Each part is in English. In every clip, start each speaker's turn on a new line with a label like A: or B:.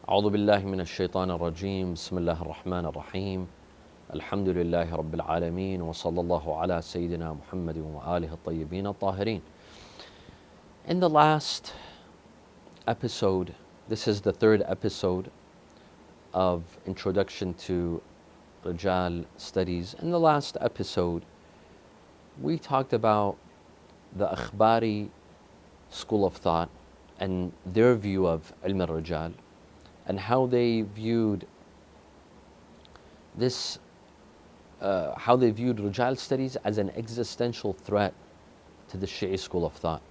A: أعوذ بالله من الشيطان الرجيم بسم الله الرحمن الرحيم الحمد لله رب العالمين وصلى الله على سيدنا محمد وآله الطيبين الطاهرين. In the last episode, this is the third episode of Introduction to Rijal Studies. In the last episode, we talked about the Akhbari school of thought and their view of Ilm al-Rijal, and how they viewed this, how they viewed Rijal studies as an existential threat to the Shi'i school of thought.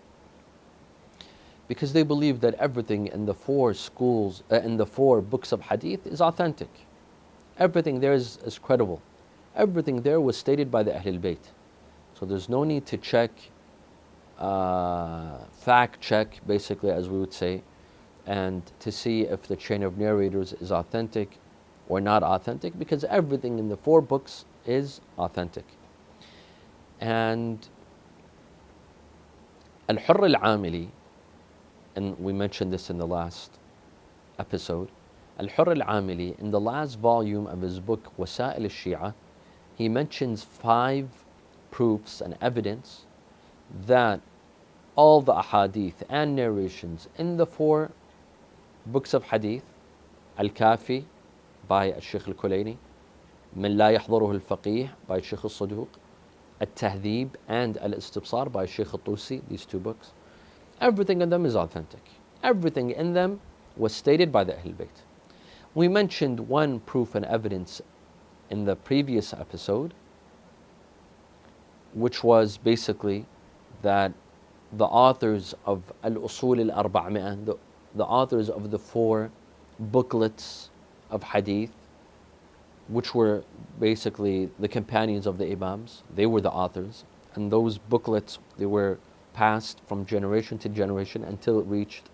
A: Because they believed that everything in the four schools, in the four books of Hadith is authentic. Everything there is credible. Everything there was stated by the Ahlul Bayt. So there's no need to check, fact check, basically, as we would say, and to see if the chain of narrators is authentic or not authentic, because everything in the four books is authentic. And Al-Hurr al-Amili, and we mentioned this in the last episode, Al-Hurr al-Amili, in the last volume of his book Wasa'il al-Shi'a, he mentions 5 proofs and evidence that all the ahadith and narrations in the 4 books of Hadith, Al-Kafi by Al-Shaykh Al-Kulayni, من لا يحضره الفقيه by Shaykh Al-Saduq, Al-Tahdhib and Al-Istibsar by Shaykh Al-Tusi, these 2 books, everything in them is authentic. Everything in them was stated by the Ahlul Bayt. We mentioned one proof and evidence in the previous episode, which was basically that the authors of Al-Usul Al-Arba'mi'ah, the authors of the 4 booklets of Hadith, which were basically the companions of the Imams, they were the authors, and those booklets, they were passed from generation to generation until it reached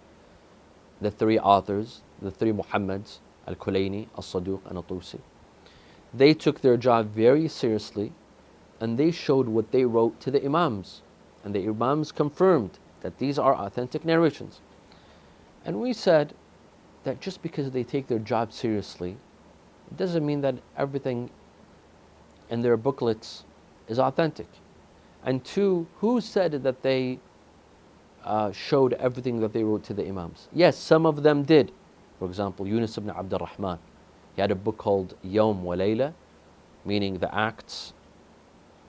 A: the 3 authors, the 3 Muhammads, Al-Kulayni, Al-Saduq and Al-Tusi. They took their job very seriously, and they showed what they wrote to the Imams, and the Imams confirmed that these are authentic narrations. And we said that just because they take their job seriously, it doesn't mean that everything in their booklets is authentic. And 2, who said that they showed everything that they wrote to the Imams? Yes, some of them did. For example, Yunus ibn Abd al-Rahman, he had a book called Yawm wa Layla, meaning the acts,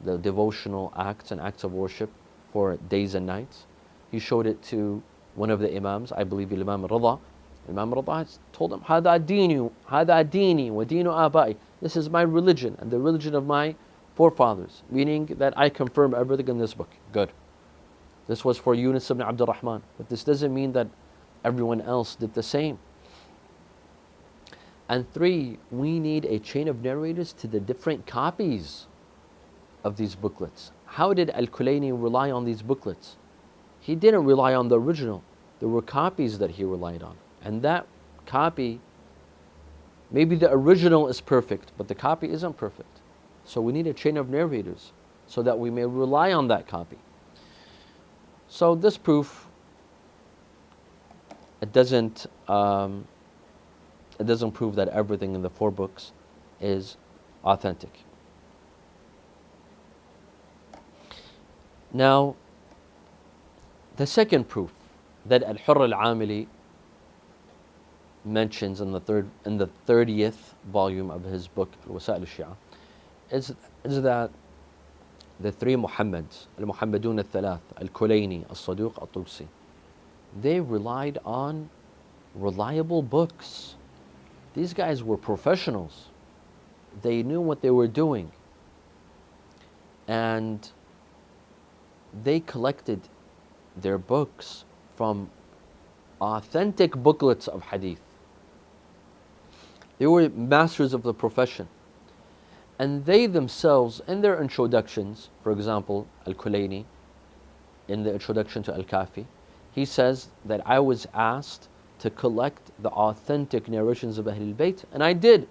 A: the devotional acts and acts of worship for days and nights. He showed it to one of the Imams, I believe Imam Rida. Imam Rida told him, هذا ديني ودين آبائي. This is my religion and the religion of my forefathers, meaning that I confirm everything in this book. Good. This was for Yunus ibn Abd al-Rahman, but this doesn't mean that everyone else did the same. And 3, we need a chain of narrators to the different copies of these booklets. How did Al-Kulayni rely on these booklets? He didn't rely on the original. There were copies that he relied on. And that copy, maybe the original is perfect, but the copy isn't perfect. So we need a chain of narrators so that we may rely on that copy. So this proof, it doesn't prove that everything in the 4 books is authentic. Now, the second proof that Al-Hurr al-Amili mentions in the 30th volume of his book Al-Wasa'il al-Shi'a is that the 3 Muhammads, Al-Muhammadun al-Thalath, Al-Kulayni, Al-Saduq, Al-Tusi, they relied on reliable books. These guys were professionals. They knew what they were doing. And they collected their books from authentic booklets of Hadith. They were masters of the profession. And they themselves, in their introductions, for example, Al-Kulayni, in the introduction to Al-Kafi, he says that I was asked to collect the authentic narrations of Ahlul Bayt, and I did.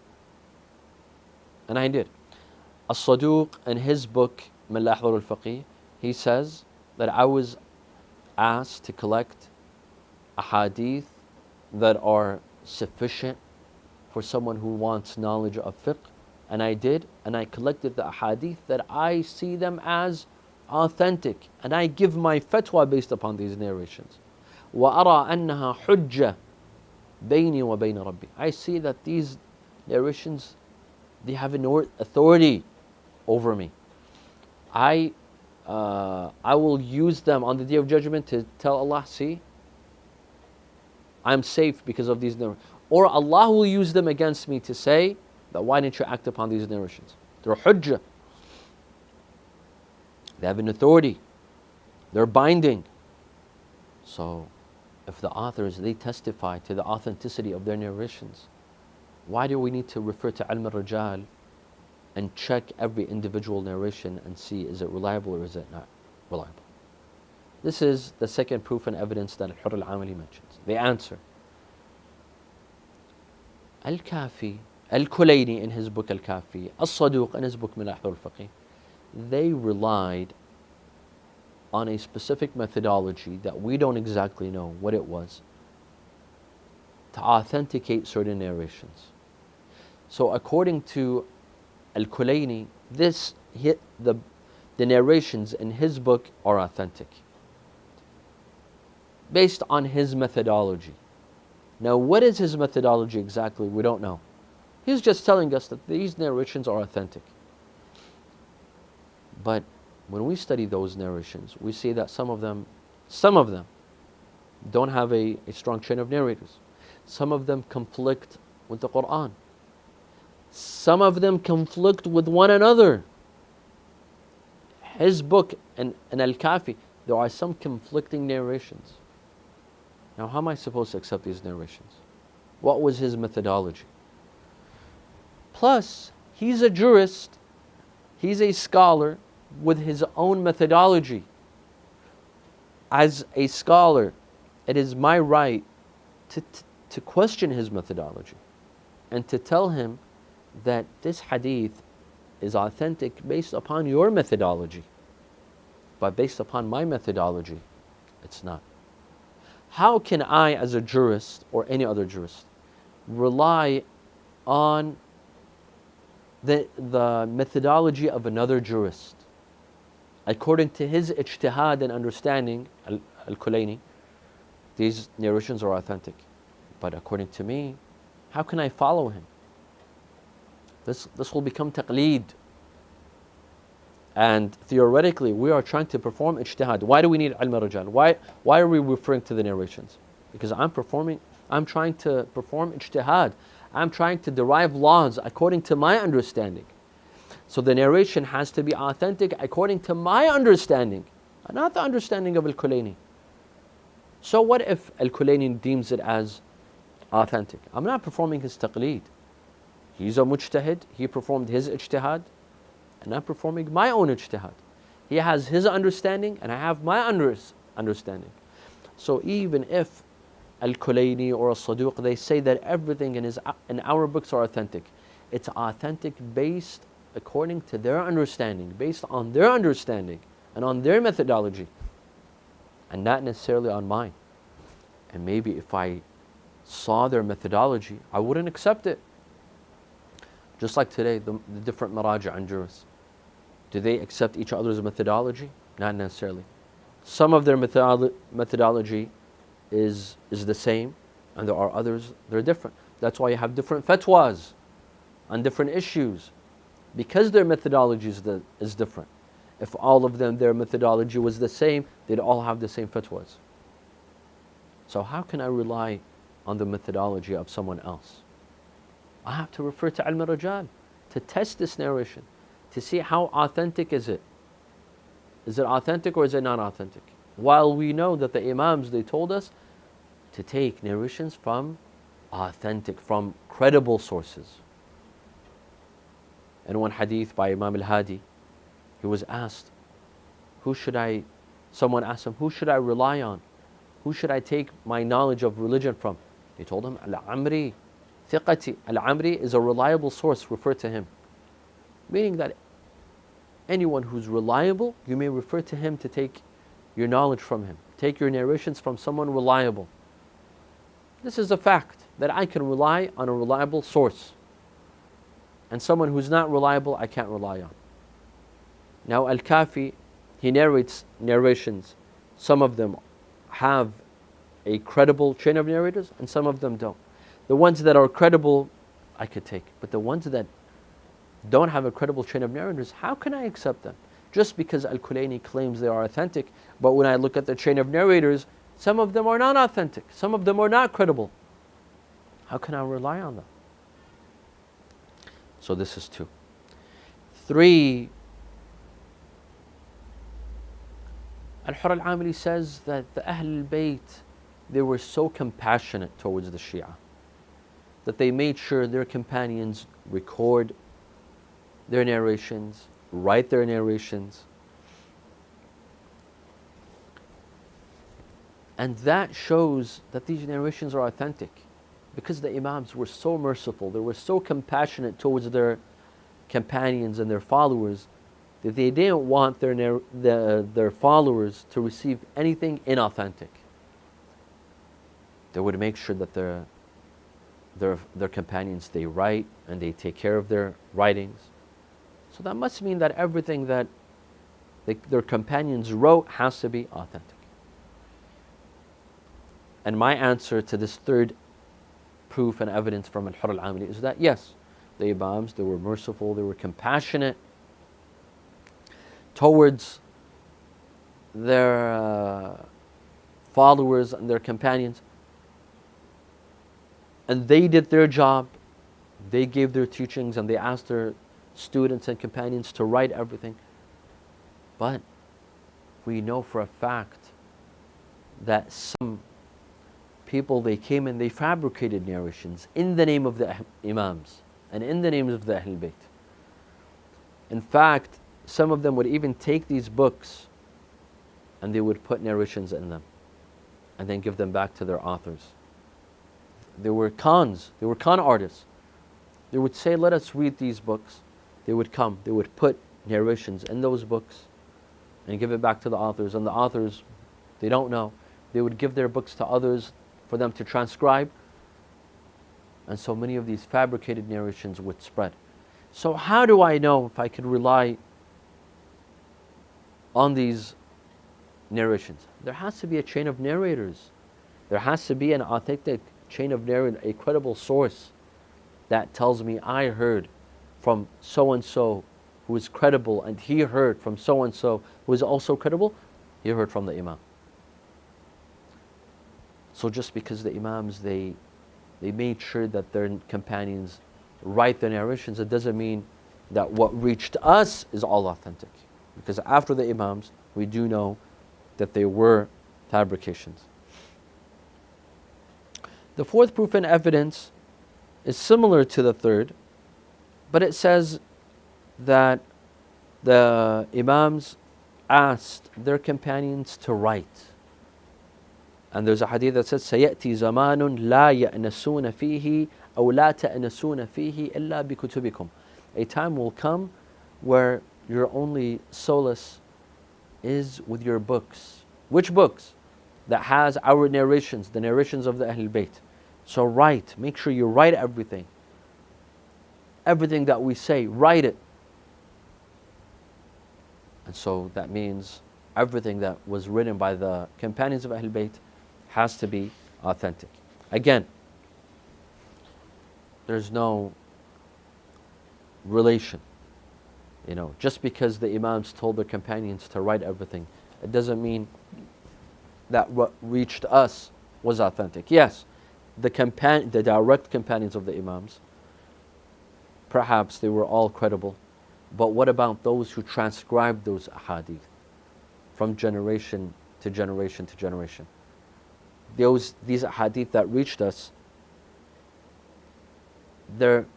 A: As-Saduq, in his book, من لا يحضر الفقيه, he says that I was asked to collect ahadith that are sufficient for someone who wants knowledge of fiqh? And I did, and I collected the ahadith that I see them as authentic, and I give my fatwa based upon these narrations. وَأَرَى أَنَّهَا حُجَّةٌ بَيْنِي وَبَيْنَ رَبِّي. I see that these narrations, they have an authority over me. I will use them on the Day of Judgment to tell Allah, see, I'm safe because of these narrations. Or Allah will use them against me to say that why didn't you act upon these narrations? They're hujjah. They have an authority. They're binding. So, if the authors, they testify to the authenticity of their narrations, why do we need to refer to ilm al-Rijal and check every individual narration and see is it reliable or is it not reliable? This is the second proof and evidence that Al-Hurr al-Amali mentions. The answer. Al-Kafi, Al-Kulayni in his book Al-Kafi, As-Saduq in his book Milahul al-Faqih, they relied on a specific methodology that we don't exactly know what it was to authenticate certain narrations. So according to Al-Kulayni, the narrations in his book are authentic based on his methodology. Now, what is his methodology exactly? We don't know. He's just telling us that these narrations are authentic. But when we study those narrations, we see that some of them don't have a strong chain of narrators. Some of them conflict with the Quran. Some of them conflict with one another. His book and Al-Kafi, there are some conflicting narrations. Now, how am I supposed to accept these narrations? What was his methodology? Plus, he's a jurist, he's a scholar with his own methodology. As a scholar, it is my right to question his methodology and to tell him that this hadith is authentic based upon your methodology, but based upon my methodology, it's not. How can I, as a jurist or any other jurist, rely on the methodology of another jurist? According to his ijtihad and understanding, Al-Kulayni, these narrations are authentic. But according to me, how can I follow him? This will become taqleed. And theoretically, we are trying to perform ijtihad. Why do we need ilm al-Rijal? Why are we referring to the narrations? Because I'm trying to perform ijtihad. I'm trying to derive laws according to my understanding. So the narration has to be authentic according to my understanding, and not the understanding of Al-Kulayni. So what if Al-Kulayni deems it as authentic? I'm not performing his taqleed. He's a mujtahid, he performed his ijtihad, and I'm performing my own ijtihad. He has his understanding, and I have my understanding. So even if Al-Kulayni or As-Saduq, they say that everything in our books are authentic, it's authentic based according to their understanding, based on their understanding and on their methodology, and not necessarily on mine. And maybe if I saw their methodology, I wouldn't accept it. Just like today, the different maraja' and jurists. Do they accept each other's methodology? Not necessarily. Some of their methodology is the same, and there are others, they're different. That's why you have different fatwas on different issues, because their methodology is different. If all of them, their methodology was the same, they'd all have the same fatwas. So how can I rely on the methodology of someone else? I have to refer to ilm al-Rijal to test this narration, to see how authentic is it. Is it authentic or is it not authentic? While we know that the Imams, they told us to take narrations from authentic, from credible sources. In one hadith by Imam al-Hadi, he was asked, someone asked him, who should I rely on? Who should I take my knowledge of religion from? He told him, Al-Amri, Thiqati. Al-Amri is a reliable source, refer to him. Meaning that anyone who's reliable, you may refer to him to take your knowledge from him. Take your narrations from someone reliable. This is a fact. that I can rely on a reliable source. And someone who's not reliable, I can't rely on. Now, Al-Kafi, he narrates narrations. Some of them have a credible chain of narrators, and some of them don't. The ones that are credible, I could take. But the ones that don't have a credible chain of narrators, how can I accept them? Just because Al-Kulayni claims they are authentic, but when I look at the chain of narrators, some of them are not authentic. Some of them are not credible. How can I rely on them? So this is 2. 3, Al-Hurr al-Amili says that the Ahl al-Bayt, they were so compassionate towards the Shia that they made sure their companions record their narrations, write their narrations. And that shows that these narrations are authentic, because the Imams were so merciful, they were so compassionate towards their companions and their followers, that they didn't want their followers to receive anything inauthentic. They would make sure that their companions, they write and they take care of their writings. So that must mean that everything that their companions wrote has to be authentic. And my answer to this third proof and evidence from Al-Hurr al-Amili is that yes, the Imams, they were merciful, they were compassionate towards their followers and their companions. And they did their job. They gave their teachings and they asked their students and companions to write everything. But we know for a fact that some people, they came and they fabricated narrations in the name of the Imams and in the name of the Ahl Bayt. In fact, some of them would even take these books and they would put narrations in them and then give them back to their authors. They were cons, they were con artists. They would say, let us read these books. They would come, they would put narrations in those books and give it back to the authors. And the authors, they don't know. They would give their books to others for them to transcribe. And so many of these fabricated narrations would spread. So how do I know if I could rely on these narrations? There has to be a chain of narrators. There has to be an authentic chain of narrators, a credible source that tells me I heard from so-and-so who is credible, and he heard from so-and-so who is also credible, he heard from the Imam. So just because the Imams, they made sure that their companions write their narrations, it doesn't mean that what reached us is all authentic. Because after the Imams, we do know that they were fabrications. The fourth proof and evidence is similar to the third, but it says that the Imams asked their companions to write. And there's a hadith that says, سَيَأْتِي زَمَانٌ لَا يَأْنَسُونَ فِيهِ أَوْ لَا تَأْنَسُونَ فِيهِ إِلَّا بِكُتُبِكُمْ. A time will come where your only solace is with your books. Which books? That has our narrations, the narrations of the Ahl Bayt. So write, make sure you write everything. Everything that we say, write it. And so that means everything that was written by the companions of Ahl Bayt has to be authentic. Again, there's no relation. Just because the Imams told their companions to write everything, it doesn't mean that what reached us was authentic. Yes, the direct companions of the Imams, perhaps they were all credible, but what about those who transcribed those ahadith from generation to generation to generation? These ahadith that reached us,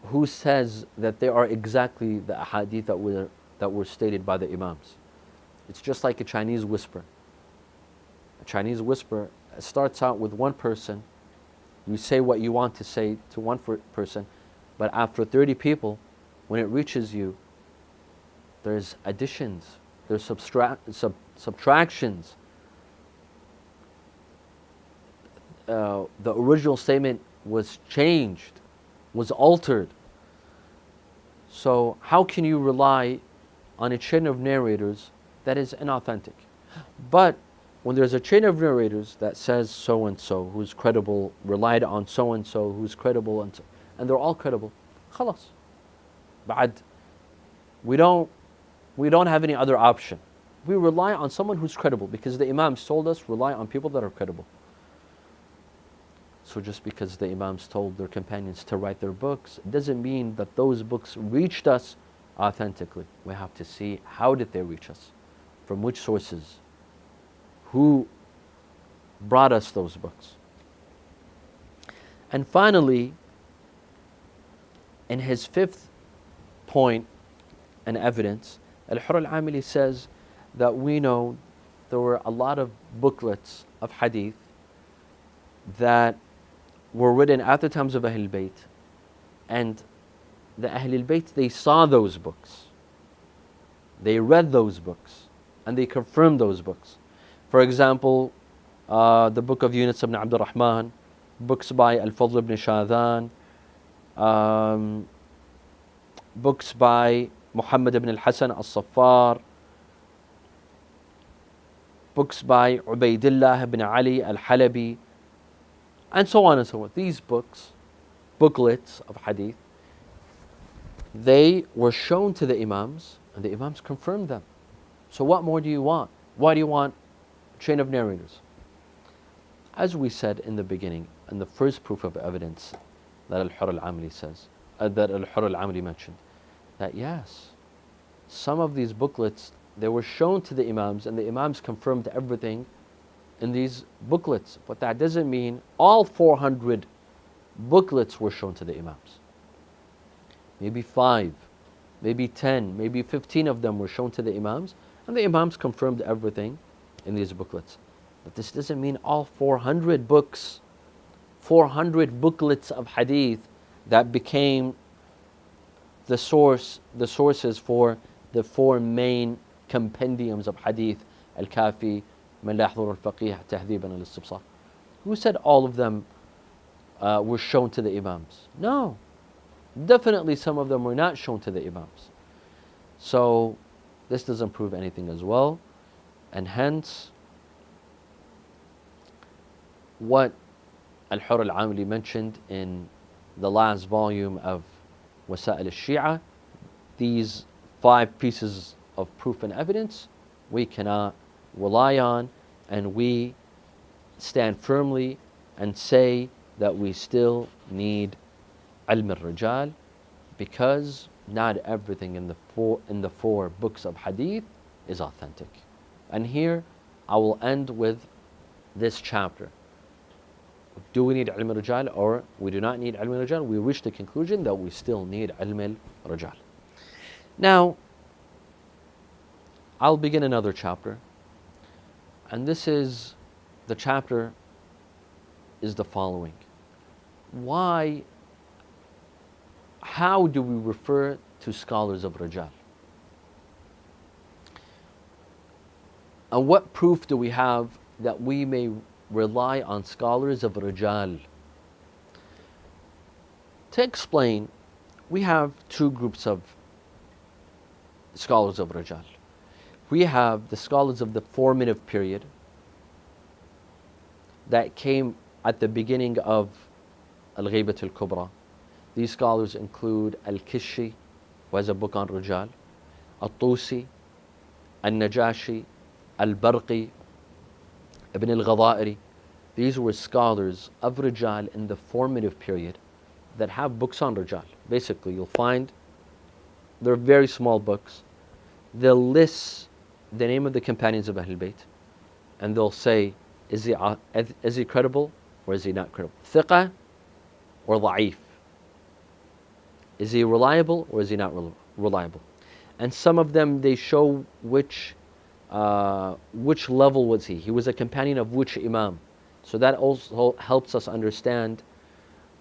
A: who says that they are exactly the ahadith that were stated by the Imams? It's just like a Chinese whisper. A Chinese whisper starts out with one person. You say what you want to say to one person, but after 30 people, when it reaches you, there's additions, there's subtractions. The original statement was changed, was altered. So how can you rely on a chain of narrators that is inauthentic? But when there's a chain of narrators that says so and so who's credible, relied on so and so who's credible, and they're all credible, خلاص. بعد we don't have any other option. We rely on someone who's credible because the Imams told us rely on people that are credible. So just because the Imams told their companions to write their books, it doesn't mean that those books reached us authentically. We have to see how did they reach us, from which sources, who brought us those books. And finally, in his fifth point and evidence, Al-Hurr al-Amili says that we know there were a lot of booklets of hadith that were written at the times of Ahlul Bayt, and the Ahlul Bayt, they saw those books, they read those books, and they confirmed those books. For example, the book of Yunus ibn Abd al-Rahman, books by Al-Fadl ibn Shadhan, books by Muhammad ibn al-Hasan al-Saffar, books by Ubaidillah ibn Ali al-Halabi, and so on and so forth. These books, booklets of hadith, they were shown to the Imams, and the Imams confirmed them. So what more do you want? Why do you want chain of narrators? As we said in the beginning, and the first proof of evidence that Al-Hurr al-Amili says, that Al-Hurr al-Amili mentioned, that yes, some of these booklets, they were shown to the Imams, and the Imams confirmed everything in these booklets. But that doesn't mean all 400 booklets were shown to the Imams. Maybe 5, maybe 10, maybe 15 of them were shown to the Imams, and the Imams confirmed everything in these booklets. But this doesn't mean all 400 books, 400 booklets of hadith that became the sources for the 4 main compendiums of hadith, Al-Kafi, Man la yahdhur al-faqih, Tahdhiban al-Istibsar. Who said all of them were shown to the Imams? No. Definitely some of them were not shown to the Imams. So this doesn't prove anything as well. And hence, what Al-Hurr al-Amili mentioned in the last volume of Wasa'il al-Shi'a, these 5 pieces of proof and evidence, we cannot rely on, and we stand firmly and say that we still need ilm al-Rijal, because not everything in the four books of hadith is authentic. And here I will end with this chapter. Do we need ilm al-Rijal or we do not need ilm al-Rijal? We reach the conclusion that we still need ilm al-Rijal. Now, I'll begin another chapter, and this is, the chapter is the following. How do we refer to scholars of Rijal? And what proof do we have that we may rely on scholars of Rijal? To explain, we have 2 groups of scholars of Rijal. We have the scholars of the formative period that came at the beginning of Al-Ghaybat al-Kubra. These scholars include Al-Kishi, who has a book on Rijal, Al-Tusi, Al-Najashi, Al-Barqi, Ibn al-Ghadairi. These were scholars of Rijal in the formative period that have books on Rijal. Basically, you'll find they're very small books. They'll list the name of the companions of Ahlul Bayt, and they'll say, is he credible or is he not credible? Thiqa or da'if? Is he reliable or is he not reliable? And some of them, they show which level was he. He was a companion of which imam. So that also helps us understand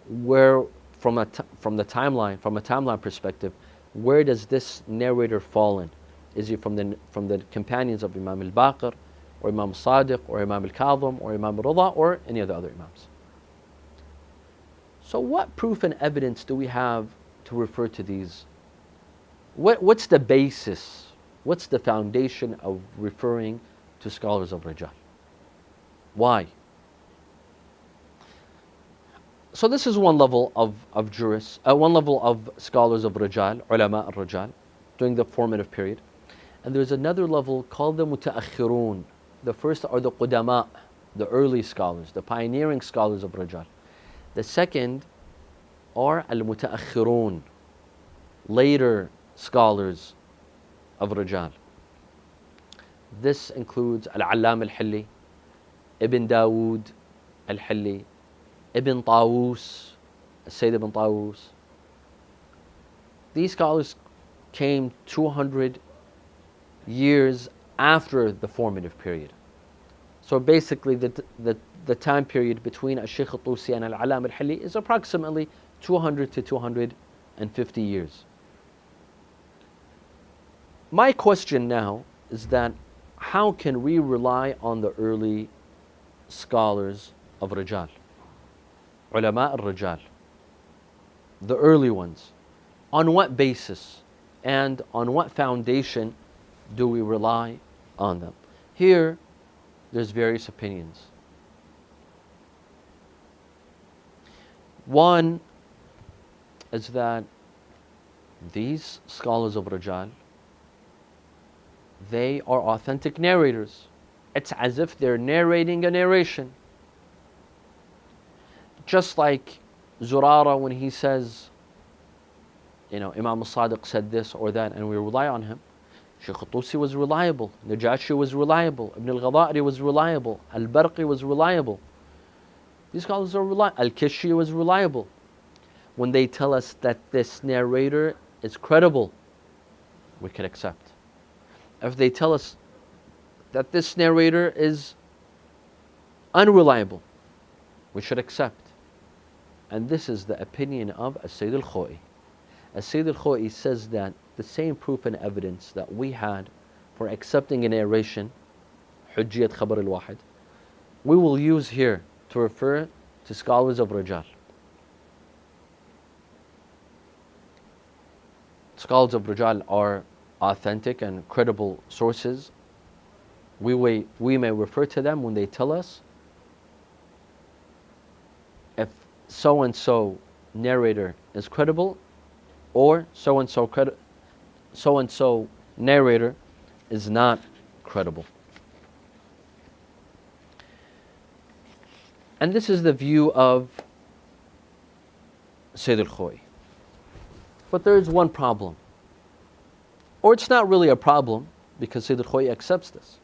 A: where, from a timeline perspective, where does this narrator fall in? Is he from the companions of Imam al-Baqir, or Imam al-Sadiq, or Imam al-Kadhim, or Imam al-Rida, or any of the other imams? So what proof and evidence do we have to refer to these? What's the basis? What's the foundation of referring to scholars of Rijal? Why? So this is one level of jurists, one level of scholars of Rijal, ulama al-Rijal, during the formative period. And there's another level called the mutaakhirun. The first are the qudama, the early scholars, the pioneering scholars of Rijal. The second are al-mutaakhirun, later scholars of Rijal. This includes Al-Allam al-Hilli, Ibn Dawood al-Hilli, Ibn Tawus, Sayyid ibn Tawus. These scholars came 200 years after the formative period. So basically the time period between Al-Shaykh al-Tusi and Al-Allam al-Hilli is approximately 200 to 250 years. My question now is that how can we rely on the early scholars of Rijal? Ulama al-Rijal, the early ones. On what basis and on what foundation do we rely on them? Here, there's various opinions. One is that these scholars of Rijal, they are authentic narrators. It's as if they're narrating a narration. Just like Zurara when he says, Imam al-Sadiq said this or that, and we rely on him. Shaykh al-Tusi was reliable, Najashi was reliable, Ibn al-Ghadari was reliable, al-Barqi was reliable. These scholars are reliable. Al-Kishi was reliable. When they tell us that this narrator is credible, we can accept. If they tell us that this narrator is unreliable, we should accept. And this is the opinion of As-Sayyid al-Khoi. As-Sayyid al-Khoi says that the same proof and evidence that we had for accepting a narration, Hujjiyat Khabar al-Wahid, we will use here to refer to scholars of Rijal. Scholars of Rijal are authentic and credible sources. We may refer to them when they tell us if so-and-so narrator is credible, or so-and-so narrator is not credible. And this is the view of Sayyid al-Khoi. But there is one problem. Or it's not really a problem, because Sayyid al-Khoi accepts this.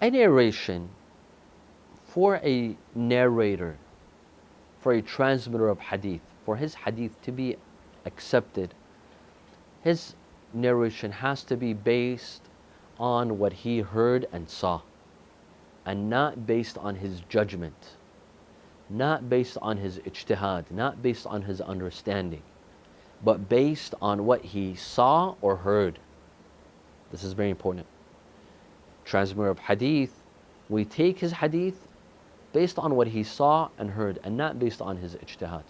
A: A narration for a narrator, for a transmitter of hadith, for his hadith to be accepted, his narration has to be based on what he heard and saw, and not based on his judgment, not based on his ijtihad, not based on his understanding, but based on what he saw or heard. This is very important. Transmitter of hadith, we take his hadith based on what he saw and heard, and not based on his ijtihad.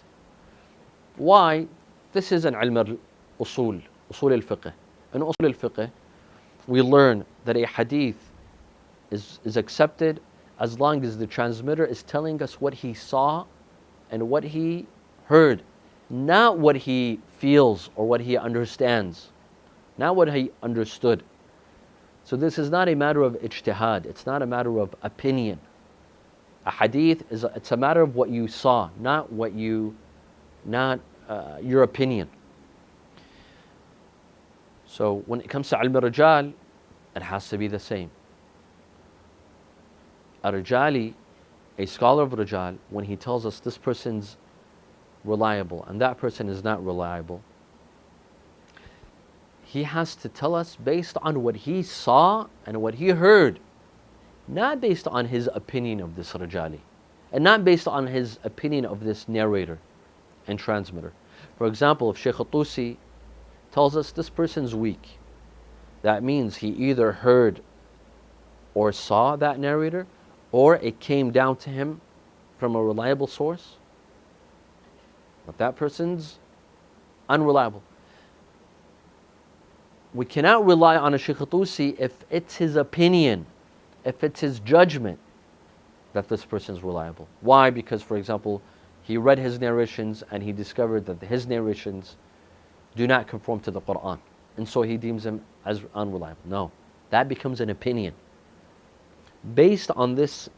A: Why? This is an ilm al-usul, usul al-fiqh. In usul al-fiqh, we learn that a hadith is accepted as long as the transmitter is telling us what he saw and what he heard, not what he feels or what he understands, not what he understood. So this is not a matter of ijtihad, it's not a matter of opinion. A hadith it's a matter of what you saw, not your opinion. So when it comes to ilm al-Rijal, it has to be the same. A Rijali, a scholar of Rijal, when he tells us this person's reliable and that person is not reliable, he has to tell us based on what he saw and what he heard, not based on his opinion of this Rijali, and not based on his opinion of this narrator and transmitter. For example, if Shaykh al-Tusi tells us this person's weak, that means he either heard or saw that narrator, or it came down to him from a reliable source, but that person's unreliable. We cannot rely on a Shaykh Tusi if it's his opinion, if it's his judgment that this person is reliable. Why? Because, for example, he read his narrations and he discovered that his narrations do not conform to the Quran, and so he deems them as unreliable. No, that becomes an opinion. Based on this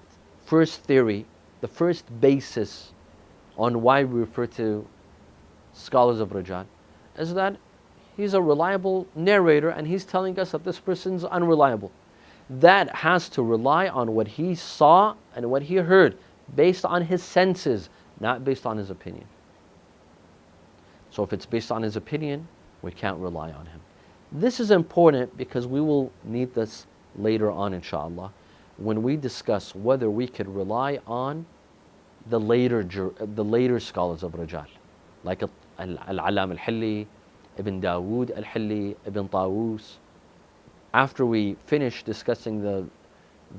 A: first theory, the first basis on why we refer to scholars of Rijal is that he's a reliable narrator and he's telling us that this person's unreliable. That has to rely on what he saw and what he heard, based on his senses, not based on his opinion. So if it's based on his opinion, we can't rely on him. This is important because we will need this later on, inshallah, when we discuss whether we could rely on the later scholars of Rijal, like Al-Alam al-Hilli, Ibn Dawood al-Hilli, Ibn Tawus. After we finish discussing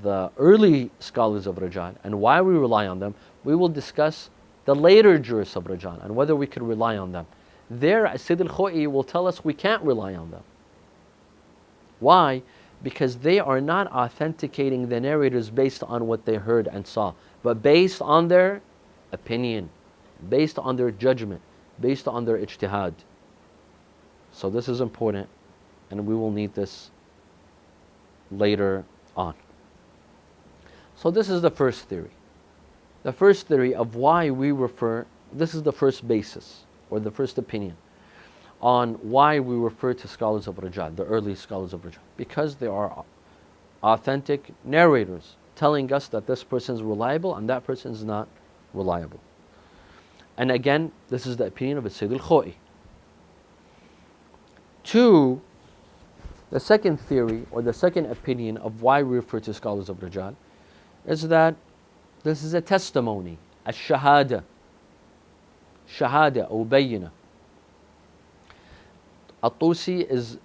A: the early scholars of Rijal and why we rely on them, we will discuss the later jurists of Rijal and whether we can rely on them. There, Sayyid al-Khoi will tell us we can't rely on them. Why? Because they are not authenticating the narrators based on what they heard and saw, but based on their opinion, based on their judgment, based on their ijtihad. So this is important, and we will need this later on. So this is the first theory. The first theory of why we refer, this is the first basis, or the first opinion, on why we refer to scholars of Rijal, the early scholars of Rijal, because they are authentic narrators telling us that this person is reliable and that person is not reliable. And again, this is the opinion of Sayyid al-Khoi. Two, the second theory or the second opinion of why we refer to scholars of Rijal is that this is a testimony, a shahada or bayyina. Al-Tusi is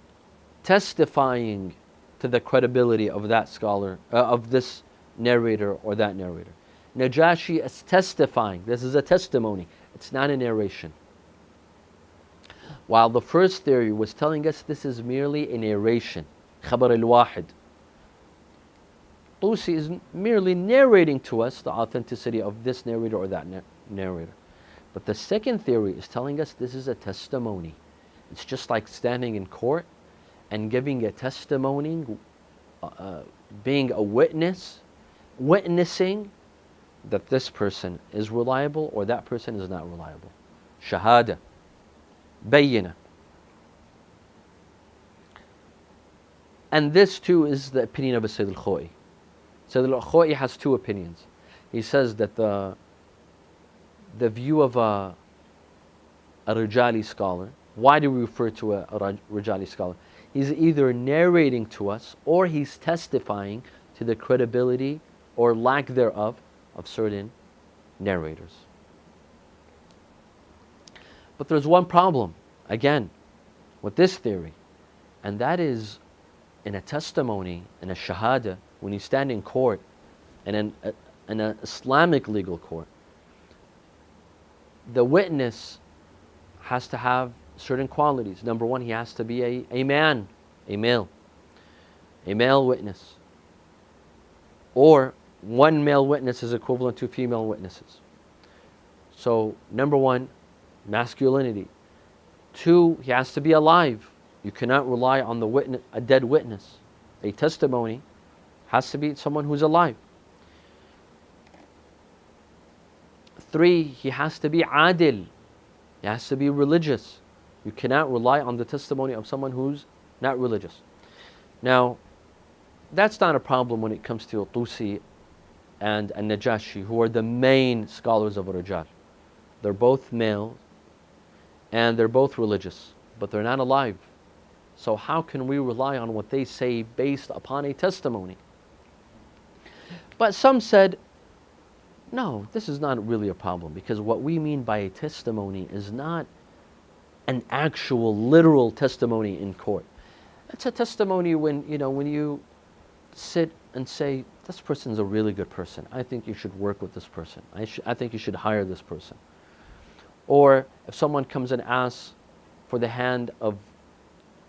A: testifying to the credibility of that scholar, of this narrator or that narrator. Najashi is testifying. This is a testimony. It's not a narration. While the first theory was telling us this is merely a narration, khabar al-wahid. Tusi is merely narrating to us the authenticity of this narrator or that narrator. But the second theory is telling us this is a testimony. It's just like standing in court and giving a testimony, being a witness, witnessing that this person is reliable or that person is not reliable. Shahada, bayyina. And this too is the opinion of Sayyid al-Khoi. Sayyid al-Khoi has two opinions. He says that the view of a Rijali scholar, why do we refer to a Rijali scholar? He's either narrating to us or he's testifying to the credibility or lack thereof of certain narrators. But there's one problem, again, with this theory, and that is in a testimony, in a shahada, when you stand in court, and in an Islamic legal court, the witness has to have certain qualities. Number one, he has to be a man, a male witness. Or one male witness is equivalent to female witnesses. So, number one, masculinity. Two, he has to be alive. You cannot rely on a dead witness. A testimony has to be someone who's alive. Three, he has to be adil. He has to be religious. You cannot rely on the testimony of someone who's not religious. Now, that's not a problem when it comes to Al-Tusi and Al-Najashi, who are the main scholars of Rijal. They're both male and they're both religious, but they're not alive. So how can we rely on what they say based upon a testimony? But some said, no, this is not really a problem, because what we mean by a testimony is not an actual literal testimony in court. It's a testimony when you sit and say, this person's a really good person. I think you should work with this person. I think you should hire this person. Or if someone comes and asks for the hand of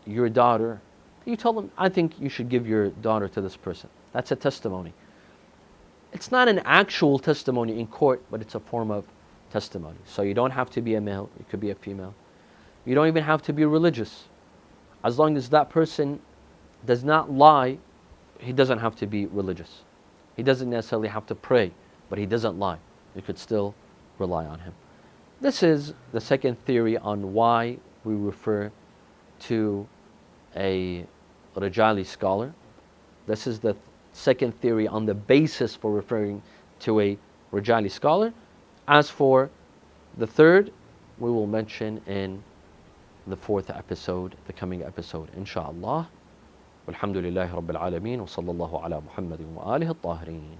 A: your daughter, you tell them, I think you should give your daughter to this person. That's a testimony. It's not an actual testimony in court, but it's a form of testimony. So you don't have to be a male, you could be a female. You don't even have to be religious. As long as that person does not lie, he doesn't have to be religious. He doesn't necessarily have to pray, but he doesn't lie. You could still rely on him. This is the second theory on why we refer to a Rijali scholar. This is the second theory on the basis for referring to a Rijali scholar. As for the third, we will mention in the fourth episode, the coming episode, inshaAllah. Walhamdulillahi Rabbil Alameen wa sallallahu ala Muhammadin wa alihi at-tahirin.